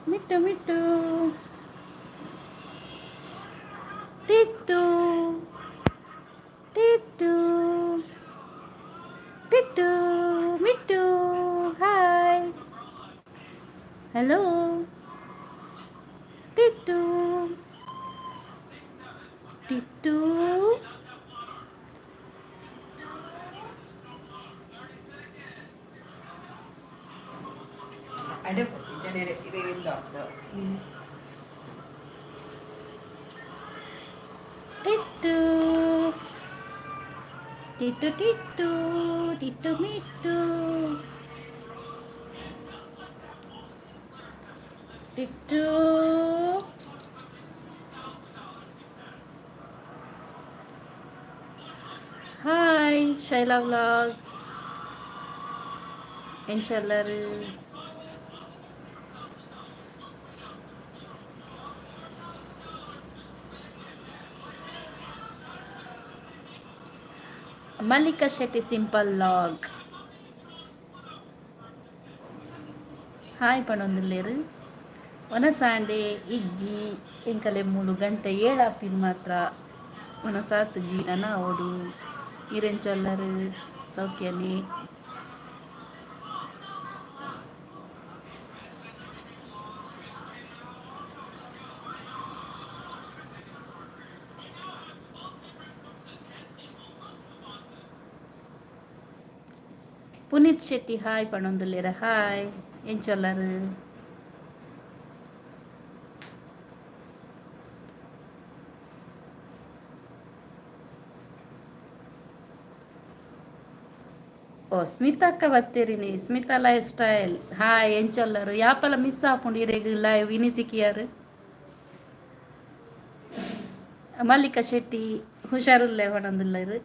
ಮಿಟ್ಟು ಮಿಟ್ಟು ಟಿಟ್ಟು ಟಿಟ್ಟು ಟಿಟ್ಟು ಮಿಟ್ಟು ಹಾಯ್ ಹಲೋ ಟಿಟ್ಟು ಟಿಟ್ಟು ada jangan ini lock ಟಿಟ್ಟು ಟಿಟ್ಟು ಟಿಟ್ಟು ಟಿಟ್ಟು ಮಿಟ್ಟು ಟಿಟ್ಟು ಹಾಯ್ ಶೈಲಾ ವ್ಲಾಗ್ ಎಂಚಲ್ಲರು Mallika Shetty simple log hi ಪಣೊಂದುಲ್ಲೇರು ಒನ ಸಾಂಡೆ ಇಜ್ಜಿ ಎಂಕಲೆ 3 ಗಂಟೆ ಏಳಾಪಿನ ಮಾತ್ರ ಒನ ಸಾತು ಜೀನನ ಓಡು ಇರೆಂಚೊಲ್ಲರು ಸೌಖ್ಯನೇ ಪುನೀತ್ ಶೆಟ್ಟಿ ಹಾಯ್ ಪಣೊಂದುಲ್ಲೇರ ಹಾಯ್ ಎಂಚೊಲ್ಲರು ಓ ಸ್ಮಿತಾ ಅಕ್ಕ ಬತ್ತೇರಿನಿ ಸ್ಮಿತಾ ಲೈಫ್ ಸ್ಟೈಲ್ ಹಾಯ್ ಎಂಚೊಲ್ಲರು ಯಾಪಲ ಮಿಸ್ ಆಪುಂಡು ಇರೆಗ್ ಲೈವ್ ಇನಿ ಸಿಕ್ಕಿಯಾರು ಮಲ್ಲಿಕಾ ಶೆಟ್ಟಿ ಹುಷಾರುಲ್ಲೆ ಪಣೊಂದುಲ್ಲೇರು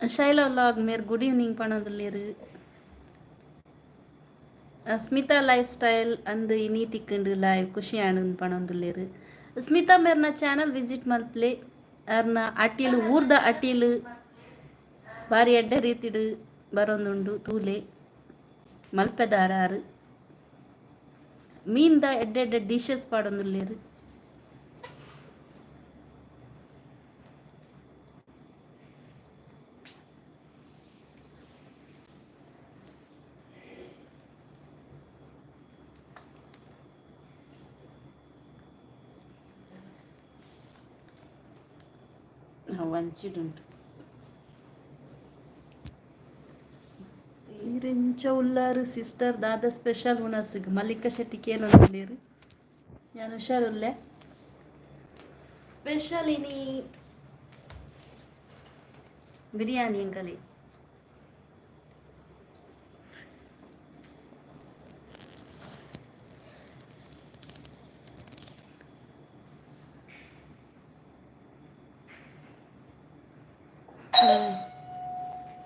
ಶೈಲಾ ವ್ಲಾಗ್ ಮೇರ್ ಗುಡ್ ಈವ್ನಿಂಗ್ ಪಣೊಂದುಲ್ಲೇರು ಸ್ಮಿತಾ ಲೈಫ್ ಸ್ಟೈಲ್ ಅಂದು ಇನಿ ತಿಕ್ಕಂಡು ಲೈವ್ ಖುಷಿ ಆನಂದ್ ಪಣೊಂದುಲ್ಲೇರು ಸ್ಮಿತಾ ಮೇರ್ನ ಚಾನಲ್ ವಿಸಿಟ್ ಮಲ್ಪ್ಲೆ ಅರ್ನ ಅಟ್ಟಿಲು ಊರ್ದ ಅಟ್ಟಿಲು ಬಾರಿ ಎಡ್ಡೆ ರೀತಿಡು ಬರೊಂದುಂಡು ತೂಲೆ ಮಲ್ಪೆದಾರಾರು ಮೀನ್ದ ಎಡ್ಡೆ ಡಿಶಸ್ ಪಾಡೊಂದುಲ್ಲೇರು ವಂಚಿಡುಂಟು ಇರೆಂಚ ಉಲ್ಲಾರು ಸಿಸ್ಟರ್ ದಾದ ಸ್ಪೆಷಲ್ ಹುಣಸಿಗ್ ಮಲ್ಲಿಕಾ ಶೆಟ್ಟಿಗೆ ಏನೊಂದುಲ್ಲೇರು ನಾನು ಹುಷಾರುಲ್ಲೆ ಸ್ಪೆಷಲ್ ಇನಿ ಬಿರಿಯಾನಿ ಎಂಕಲಿ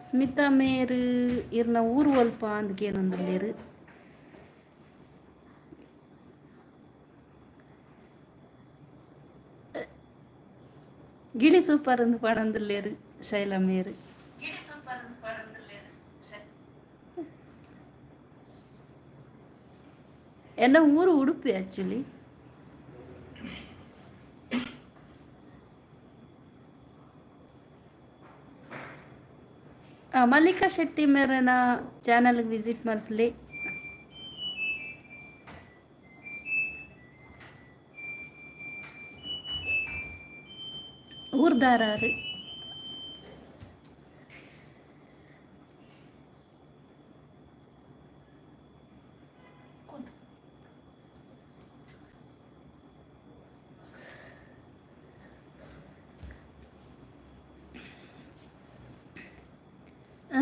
ಸ್ಮಿತಾ ಮೇರು ಇರ್ನ ಊರು ಒಲ್ಪ ಅಂದ್ಕೆ ಏನೊಂದುಲ್ಲೇರು ಗಿಳಿ ಸೂಪರ್ ಅಂದು ಪಡೊಂದುಲ್ಲೇರು ಶೈಲಾ ಮೇರು ಎನ್ನ ಊರು ಉಡುಪಿ ಆಕ್ಚುಲಿ ಮಲ್ಲಿಕಾ ಶೆಟ್ಟಿ ಮೇರನ ಚಾನಲ್ಗೆ ವಿಸಿಟ್ ಮಲ್ಪಲೆ ಊರ್ದಾರಾರು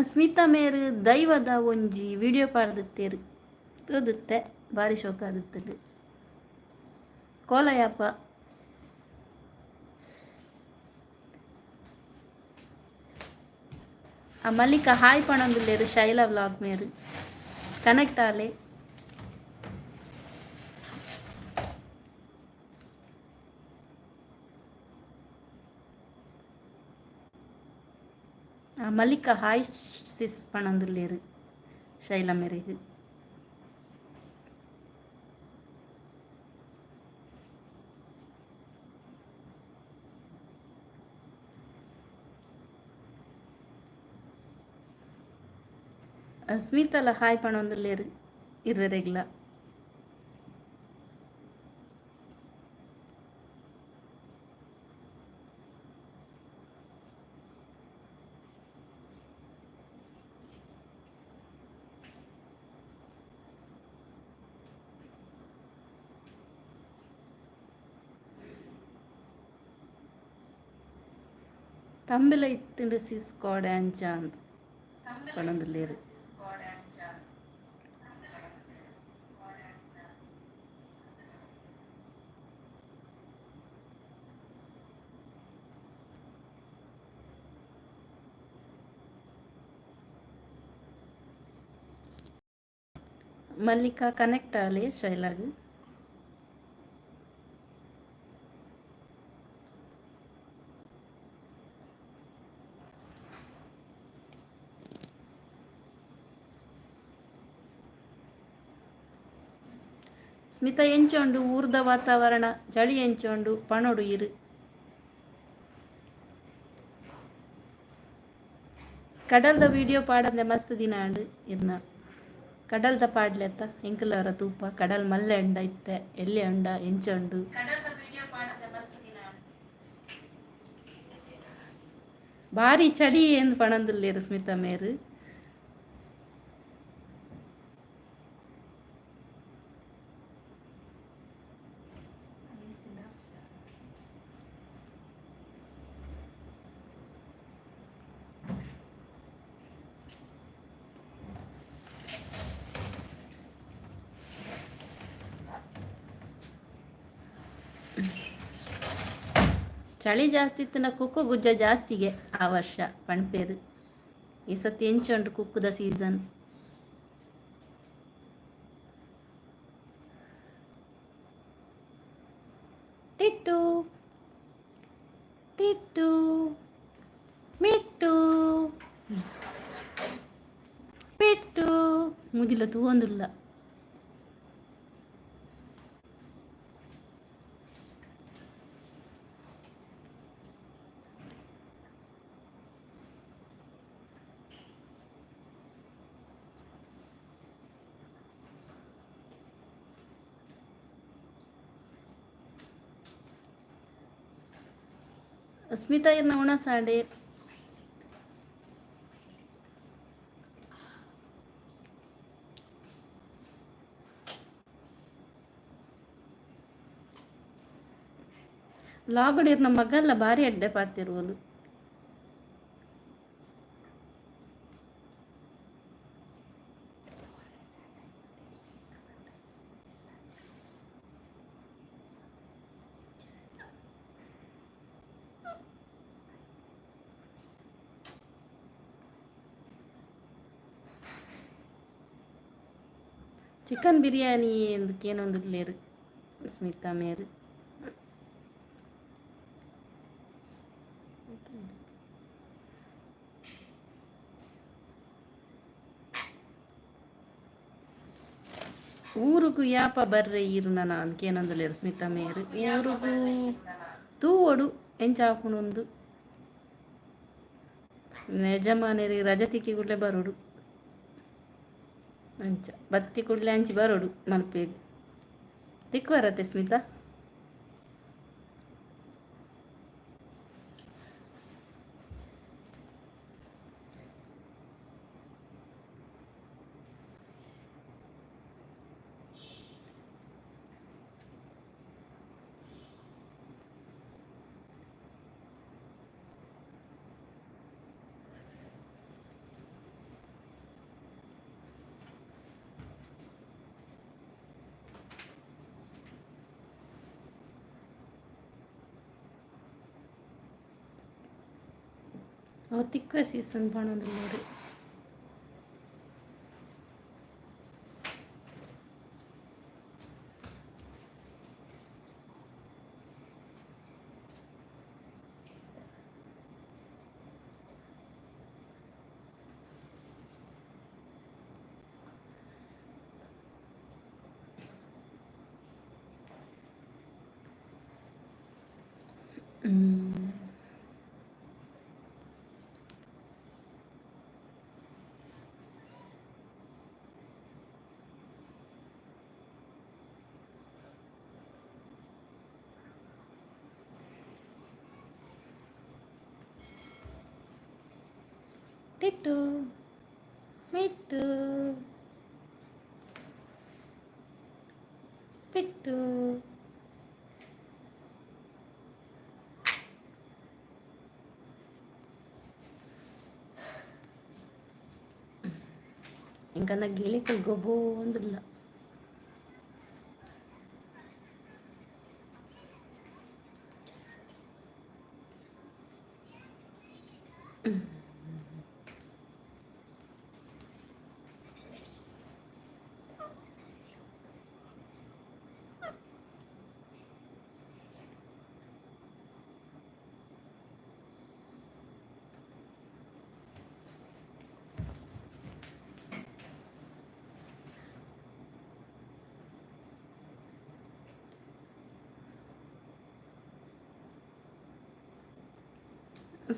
ಸ್ಮಿತಾ ಮೇರು ದೈವದ ಒಂಜಿ ವಿಡಿಯೋ ಪಾಡ್ದಿತ್ತೇರು ತೋದುತ್ತೆ ಭಾರಿ ಶೋಕ ಆದಿತ್ತಂಡು ಕೋಲಯಪ್ಪ ಮಲ್ಲಿಕಾ ಹಾಯ್ ಪಣೊಂದುಲ್ಲೇರು ಶೈಲಾ ವ್ಲಾಗ್ ಮೇರು ಕನೆಕ್ಟ್ ಆಲೆ மல்லிகா ஹாய் சிஸ் பணந்துள்ளேரு ஷைலா மெருகு ಸ್ಮಿತಲ್ಲ ಹಾಯ್ ಪಣೊಂದುಲ್ಲೇರು ಇರ್ರೆರೆಗ್ಲ ತಂಬಿಲ ಇತ್ತಿಂಡು ಸಿಸ್ ಕೋಡೆ ಅಂಚ ಅಂತ ಪಣೊಂದುಲ್ಲೇರು ಮಲ್ಲಿಕಾ ಕನೆಕ್ಟ್ ಆಗಲಿ ಶೈಲಾಗ್ ಸ್ಮಿತಾ ಎಂಚೋಂಡು ಊರ್ದ ವಾತಾವರಣ ಚಳಿ ಎಂಚೋಂಡು ಪಣೊಡು ಇರು ಕಡಲ್ದ ವಿಡಿಯೋ ಪಾಡಂದೆ ಮಸ್ತ್ ದಿನ ಆಂಡು ಇರ್ನ ಕಡಲ್ದ ಪಾಡ್ಲೆತ್ತ ಎಂಕಲವರ ತೂಪ ಕಡಲ್ ಮಲ್ಲೆ ಉಂಡ ಇತ್ತೆ ಎಲ್ಲಿ ಉಂಡ ಎಂಚ ಉಂಡು ಭಾರಿ ಚಳಿ ಎಂದು ಪಣಂದುಲ್ಲೇರು ಸ್ಮಿತಾ ಮೇರು ಚಳಿ ಜಾಸ್ತಿ ಇತ್ತು ಕುಕ್ಕು ಗುಜ್ಜ ಜಾಸ್ತಿಗೆ ಆ ವರ್ಷ ಪಣ್ಪೇರು ಈ ಸತಿ ಎಂಚುಂಡು ಕುಕ್ಕುದ ಸೀಸನ್ ಟಿಟ್ಟು ಟಿಟ್ಟು ಮಿಟ್ಟು ಪಿಟ್ಟು ಮುಜಿಲ ತೂವೊಂದುಲ್ಲ ಸ್ಮಿತಾ ಇರ್ನ ಉಣ ಸಾಡೆ ಲಾಗುಡ್ ಇರ್ನ ಮಗಲ್ಲ ಭಾರಿ ಅಡ್ಡೆ ಪಾಡ್ತಿರುವಲು ಚಿಕನ್ ಬಿರಿಯಾನಿ ಎಂದಕ್ಕೇನೊಂದು ಲೇರು ಸ್ಮಿತಾ ಮೇರು ಊರುಗು ಯಾಪ ಬರ್ರೆ ಇರು ನಾನು ಅದಕ್ಕೇನೊಂದು ಲೇರು ಸ್ಮಿತಾ ಮೇರು ಊರುಗು ತೂವೊಡು ಎಂಚಾಪುಣೊಂದು ಯಜಮಾನರಿ ರಜೆ ತಿಕ್ಕಿ ಕೂಡಲೇ ಬರೋಡು ಅಂಚ ಬತ್ತಿ ಕೂಡಲೇ ಅಂಚಿ ಬರೋಡು ಮಲ್ಪೆಗ್ ತಿಕ್ಕುವರತ್ತೆ ಸ್ಮಿತಾ ತಿಕ್ಕ ಸೀಸನ್ ಪಣೋದಿಲ್ಲ ರೀ ம். டிட்டு மிட்டு பிட்டு ఇంకా నా గిలికలు గొబ్బోందిಲ್ಲ.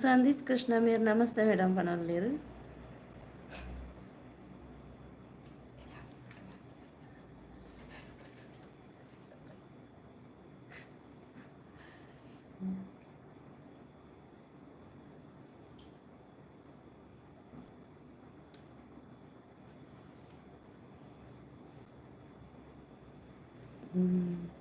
సందీప్ కృష్ణ మీరు నమస్తే మేడం పనలేరు. Mm.